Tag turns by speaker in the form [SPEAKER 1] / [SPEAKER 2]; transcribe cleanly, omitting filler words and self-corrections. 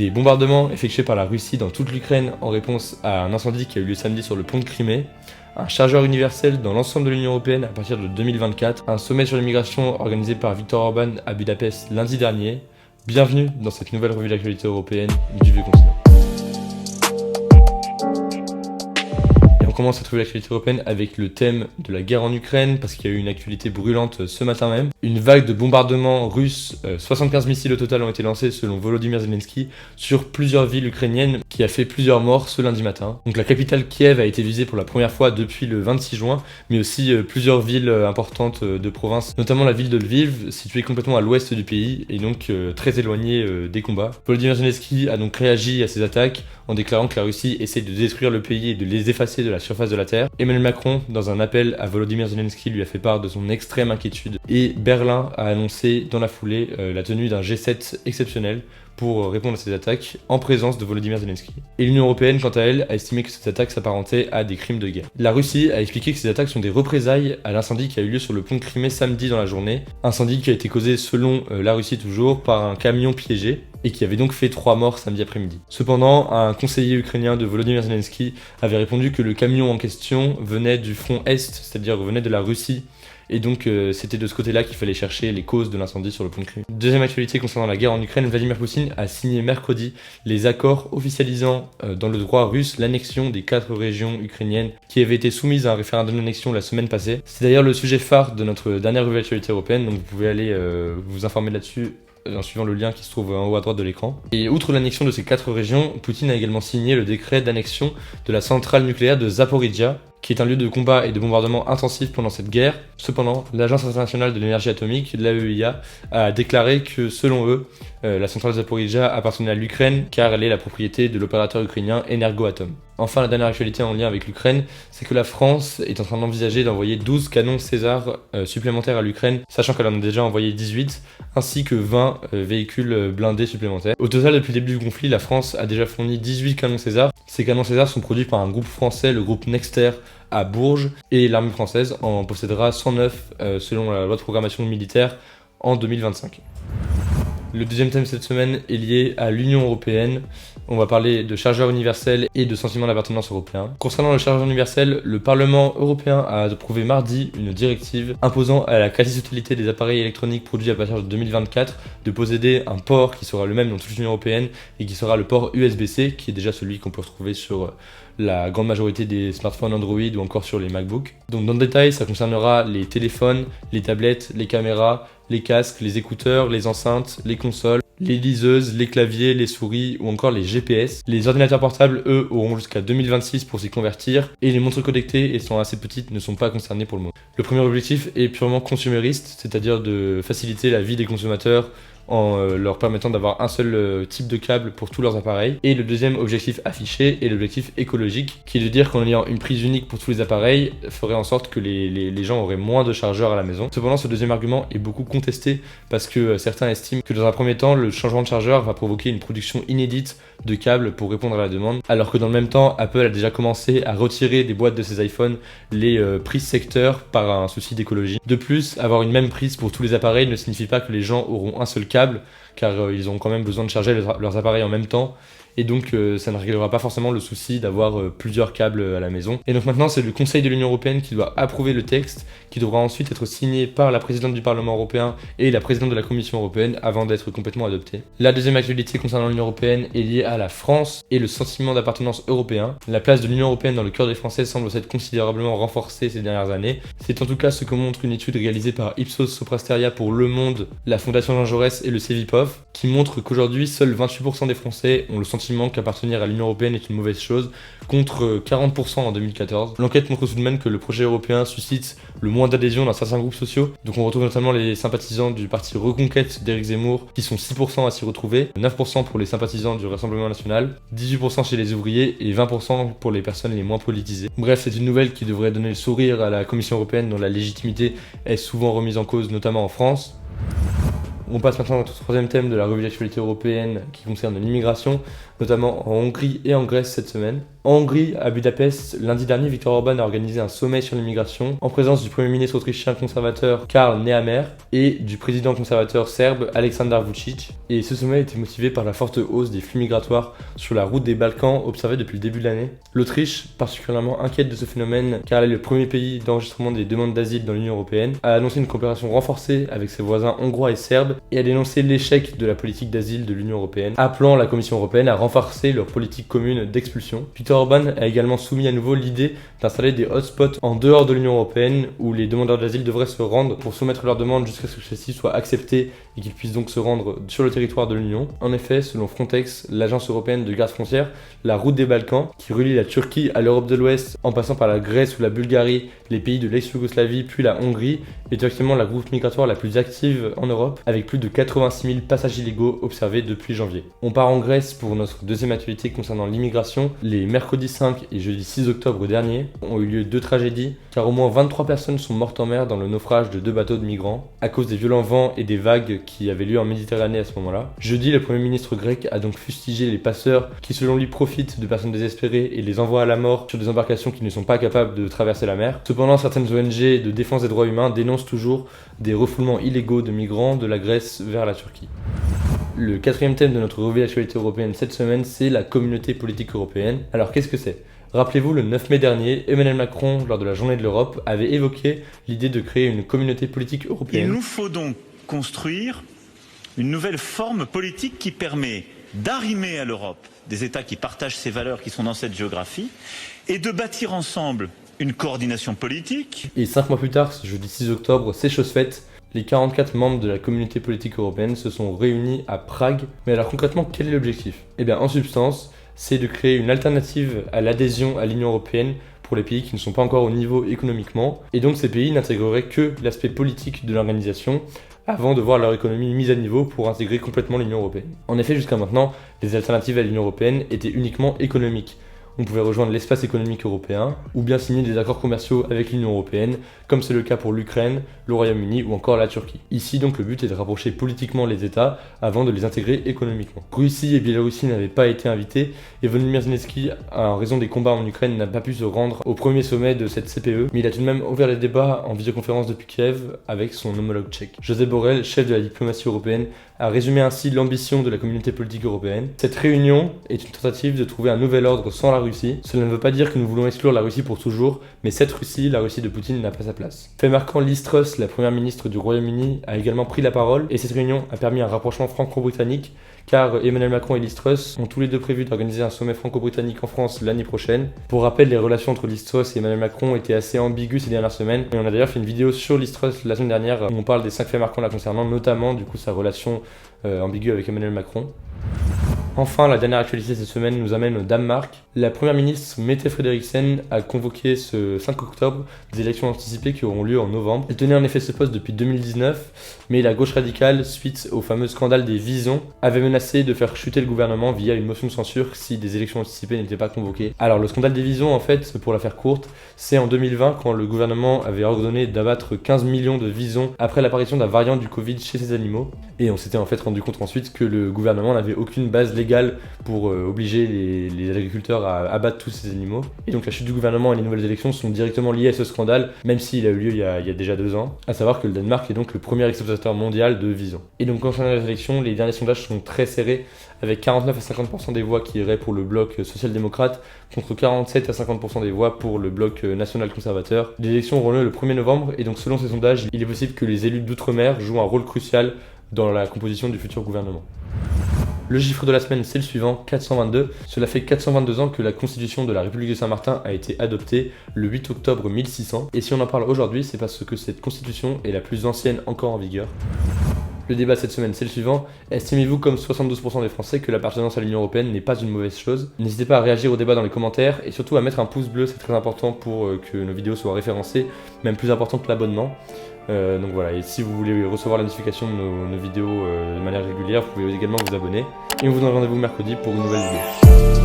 [SPEAKER 1] des bombardements effectués par la Russie dans toute l'Ukraine en réponse à un incendie qui a eu lieu samedi sur le pont de Crimée, un chargeur universel dans l'ensemble de l'Union Européenne à partir de 2024, un sommet sur l'immigration organisé par Viktor Orban à Budapest lundi dernier. Bienvenue dans cette nouvelle revue de l'actualité européenne du vieux continent. On commence cette revue de l'actualité européenne avec le thème de la guerre en Ukraine, parce qu'il y a eu une actualité brûlante ce matin même. Une vague de bombardements russes, 75 missiles au total ont été lancés selon Volodymyr Zelensky sur plusieurs villes ukrainiennes, qui a fait plusieurs morts ce lundi matin. Donc la capitale Kiev a été visée pour la première fois depuis le 26 juin, mais aussi plusieurs villes importantes de province, notamment la ville de Lviv, située complètement à l'ouest du pays, et donc très éloignée des combats. Volodymyr Zelensky a donc réagi à ces attaques en déclarant que la Russie essaie de détruire le pays et de les effacer de la surface de la Terre. Emmanuel Macron, dans un appel à Volodymyr Zelensky, lui a fait part de son extrême inquiétude. Et Berlin a annoncé dans la foulée la tenue d'un G7 exceptionnel pour répondre à ces attaques en présence de Volodymyr Zelensky. Et l'Union Européenne, quant à elle, a estimé que ces attaques s'apparentaient à des crimes de guerre. La Russie a expliqué que ces attaques sont des représailles à l'incendie qui a eu lieu sur le pont de Crimée samedi dans la journée. Incendie qui a été causé, selon la Russie toujours, par un camion piégé et qui avait donc fait 3 morts samedi après-midi. Cependant, un conseiller ukrainien de Volodymyr Zelensky avait répondu que le camion en question venait du front Est, c'est-à-dire venait de la Russie, et donc c'était de ce côté-là qu'il fallait chercher les causes de l'incendie sur le pont de Crimée. Deuxième actualité concernant la guerre en Ukraine, Vladimir Poutine a signé mercredi les accords officialisant dans le droit russe l'annexion des 4 régions ukrainiennes qui avaient été soumises à un référendum d'annexion la semaine passée. C'est d'ailleurs le sujet phare de notre dernière revue d'actualité européenne, donc vous pouvez aller vous informer là-dessus en suivant le lien qui se trouve en haut à droite de l'écran. Et outre l'annexion de ces 4 régions, Poutine a également signé le décret d'annexion de la centrale nucléaire de Zaporizhzhia, qui est un lieu de combat et de bombardement intensif pendant cette guerre. Cependant, l'Agence internationale de l'énergie atomique, l'AEIA, a déclaré que, selon eux, la centrale de Zaporizhzhia appartenait à l'Ukraine car elle est la propriété de l'opérateur ukrainien Energoatom. Enfin, la dernière actualité en lien avec l'Ukraine, c'est que la France est en train d'envisager d'envoyer 12 canons César supplémentaires à l'Ukraine, sachant qu'elle en a déjà envoyé 18, ainsi que 20 véhicules blindés supplémentaires. Au total, depuis le début du conflit, la France a déjà fourni 18 canons César. Ces canons César sont produits par un groupe français, le groupe Nexter, à Bourges, et l'armée française en possédera 109 selon la loi de programmation militaire en 2025. Le deuxième thème cette semaine est lié à l'Union Européenne. On va parler de chargeur universel et de sentiment d'appartenance européen. Concernant le chargeur universel, le Parlement européen a approuvé mardi une directive imposant à la quasi-totalité des appareils électroniques produits à partir de 2024 de posséder un port qui sera le même dans toute l'Union Européenne et qui sera le port USB-C, qui est déjà celui qu'on peut retrouver sur la grande majorité des smartphones Android ou encore sur les MacBooks. Donc dans le détail, ça concernera les téléphones, les tablettes, les caméras, les casques, les écouteurs, les enceintes, les consoles, les liseuses, les claviers, les souris ou encore les GPS. Les ordinateurs portables, eux, auront jusqu'à 2026 pour s'y convertir et les montres connectées, étant assez petites, ne sont pas concernées pour le moment. Le premier objectif est purement consumériste, c'est-à-dire de faciliter la vie des consommateurs en leur permettant d'avoir un seul type de câble pour tous leurs appareils. Et le deuxième objectif affiché est l'objectif écologique, qui est de dire qu'en ayant une prise unique pour tous les appareils, ferait en sorte que les gens auraient moins de chargeurs à la maison. Cependant, ce deuxième argument est beaucoup contesté parce que certains estiment que dans un premier temps, le changement de chargeur va provoquer une production inédite de câbles pour répondre à la demande, alors que dans le même temps, Apple a déjà commencé à retirer des boîtes de ses iPhones les prises secteur par un souci d'écologie. De plus, avoir une même prise pour tous les appareils ne signifie pas que les gens auront un seul câble, car ils ont quand même besoin de charger leurs appareils en même temps, et donc ça ne réglera pas forcément le souci d'avoir plusieurs câbles à la maison. Et donc maintenant, c'est le Conseil de l'Union Européenne qui doit approuver le texte, qui devra ensuite être signé par la présidente du Parlement européen et la présidente de la Commission européenne avant d'être complètement adopté. La deuxième actualité concernant l'Union européenne est liée à la France et le sentiment d'appartenance européen. La place de l'Union européenne dans le cœur des Français semble s'être considérablement renforcée ces dernières années. C'est en tout cas ce que montre une étude réalisée par Ipsos Soprasteria pour Le Monde, la Fondation Jean Jaurès et le Cevipof, qui montre qu'aujourd'hui, seuls 28% des Français ont le sentiment qu'appartenir à l'Union européenne est une mauvaise chose, contre 40% en 2014. L'enquête montre tout de même que le projet européen suscite le moins d'adhésion dans certains groupes sociaux. Donc on retrouve notamment les sympathisants du parti Reconquête d'Éric Zemmour, qui sont 6% à s'y retrouver, 9% pour les sympathisants du Rassemblement national, 18% chez les ouvriers et 20% pour les personnes les moins politisées. Bref, c'est une nouvelle qui devrait donner le sourire à la Commission européenne dont la légitimité est souvent remise en cause, notamment en France. On passe maintenant au troisième thème de la revue d'actualité européenne qui concerne l'immigration, notamment en Hongrie et en Grèce cette semaine. En Hongrie, à Budapest, lundi dernier, Viktor Orban a organisé un sommet sur l'immigration en présence du Premier ministre autrichien conservateur Karl Nehammer et du président conservateur serbe Aleksandar Vučić. Et ce sommet a été motivé par la forte hausse des flux migratoires sur la route des Balkans observée depuis le début de l'année. L'Autriche, particulièrement inquiète de ce phénomène car elle est le premier pays d'enregistrement des demandes d'asile dans l'Union européenne, a annoncé une coopération renforcée avec ses voisins hongrois et serbes et a dénoncé l'échec de la politique d'asile de l'Union européenne, appelant la Commission européenne à renforcer leur politique commune d'expulsion. Viktor Orban a également soumis à nouveau l'idée d'installer des hotspots en dehors de l'Union européenne où les demandeurs d'asile devraient se rendre pour soumettre leurs demandes jusqu'à ce que celles-ci soient acceptées et qu'ils puissent donc se rendre sur le territoire de l'Union. En effet, selon Frontex, l'agence européenne de garde frontière, la route des Balkans, qui relie la Turquie à l'Europe de l'Ouest en passant par la Grèce ou la Bulgarie, les pays de l'ex-Yougoslavie puis la Hongrie, est actuellement la route migratoire la plus active en Europe avec plus de 86 000 passages illégaux observés depuis janvier. On part en Grèce pour notre deuxième actualité concernant l'immigration. Les mercredis 5 et jeudi 6 octobre dernier ont eu lieu deux tragédies car au moins 23 personnes sont mortes en mer dans le naufrage de deux bateaux de migrants à cause des violents vents et des vagues qui avaient lieu en Méditerranée à ce moment-là. Jeudi, le Premier ministre grec a donc fustigé les passeurs qui selon lui profitent de personnes désespérées et les envoient à la mort sur des embarcations qui ne sont pas capables de traverser la mer. Cependant, certaines ONG de défense des droits humains dénoncent toujours des refoulements illégaux de migrants de la Grèce vers la Turquie. Le quatrième thème de notre revue d'actualité européenne cette semaine, c'est la communauté politique européenne. Alors qu'est-ce que c'est ? Rappelez-vous, le 9 mai dernier, Emmanuel Macron, lors de la Journée de l'Europe, avait évoqué l'idée de créer une communauté politique européenne.
[SPEAKER 2] Il nous faut donc construire une nouvelle forme politique qui permet d'arrimer à l'Europe des États qui partagent ces valeurs qui sont dans cette géographie et de bâtir ensemble une coordination politique.
[SPEAKER 1] Et 5 mois plus tard, ce jeudi 6 octobre, c'est chose faite. Les 44 membres de la communauté politique européenne se sont réunis à Prague. Mais alors concrètement, quel est l'objectif ? Eh bien, en substance, c'est de créer une alternative à l'adhésion à l'Union européenne pour les pays qui ne sont pas encore au niveau économiquement. Et donc ces pays n'intégreraient que l'aspect politique de l'organisation avant de voir leur économie mise à niveau pour intégrer complètement l'Union européenne. En effet, jusqu'à maintenant, les alternatives à l'Union européenne étaient uniquement économiques. On pouvait rejoindre l'espace économique européen ou bien signer des accords commerciaux avec l'Union européenne, comme c'est le cas pour l'Ukraine, le Royaume-Uni ou encore la Turquie. Ici donc le but est de rapprocher politiquement les États avant de les intégrer économiquement. Russie et Biélorussie n'avaient pas été invités et Volodymyr Zelensky, en raison des combats en Ukraine, n'a pas pu se rendre au premier sommet de cette CPE, mais il a tout de même ouvert les débats en visioconférence depuis Kiev avec son homologue tchèque. Josep Borrell, chef de la diplomatie européenne, a résumé ainsi l'ambition de la communauté politique européenne. Cette réunion est une tentative de trouver un nouvel ordre sans la Russie. Cela ne veut pas dire que nous voulons exclure la Russie pour toujours, mais cette Russie, la Russie de Poutine, n'a pas sa place. Fait marquant, Liz Truss, la première ministre du Royaume-Uni, a également pris la parole et cette réunion a permis un rapprochement franco-britannique car Emmanuel Macron et Liz Truss ont tous les deux prévu d'organiser un sommet franco-britannique en France l'année prochaine. Pour rappel, les relations entre Liz Truss et Emmanuel Macron étaient assez ambiguës ces dernières semaines et on a d'ailleurs fait une vidéo sur Liz Truss la semaine dernière où on parle des 5 faits marquants la concernant, notamment du coup sa relation ambiguë avec Emmanuel Macron. Enfin, la dernière actualité cette semaine nous amène au Danemark. La première ministre Mette Frederiksen a convoqué ce 5 octobre des élections anticipées qui auront lieu en novembre. Elle tenait en effet ce poste depuis 2019, mais la gauche radicale, suite au fameux scandale des visons, avait menacé de faire chuter le gouvernement via une motion de censure si des élections anticipées n'étaient pas convoquées. Alors le scandale des visons, en fait, pour la faire courte, c'est en 2020 quand le gouvernement avait ordonné d'abattre 15 millions de visons après l'apparition d'un variant du Covid chez ces animaux. Et on s'était en fait rendu compte ensuite que le gouvernement n'avait aucune base légale pour obliger les agriculteurs à abattre tous ces animaux. Et donc la chute du gouvernement et les nouvelles élections sont directement liées à ce scandale, même s'il a eu lieu il y a déjà 2 ans. À savoir que le Danemark est donc le premier exportateur mondial de visons. Et donc concernant les élections, les derniers sondages sont très serrés, avec 49 à 50% des voix qui iraient pour le bloc social-démocrate, contre 47 à 50% des voix pour le bloc national-conservateur. Les élections auront lieu le 1er novembre, et donc selon ces sondages, il est possible que les élus d'outre-mer jouent un rôle crucial dans la composition du futur gouvernement. Le chiffre de la semaine, c'est le suivant, 422. Cela fait 422 ans que la Constitution de la République de Saint-Martin a été adoptée le 8 octobre 1600. Et si on en parle aujourd'hui, c'est parce que cette Constitution est la plus ancienne encore en vigueur. Le débat cette semaine, c'est le suivant. Estimez-vous, comme 72% des Français, que l'appartenance à l'Union Européenne n'est pas une mauvaise chose ? N'hésitez pas à réagir au débat dans les commentaires et surtout à mettre un pouce bleu, c'est très important pour que nos vidéos soient référencées, même plus important que l'abonnement. Donc voilà, et si vous voulez recevoir la notification de nos vidéos de manière régulière, vous pouvez également vous abonner. Et on vous donne rendez-vous mercredi pour une nouvelle vidéo.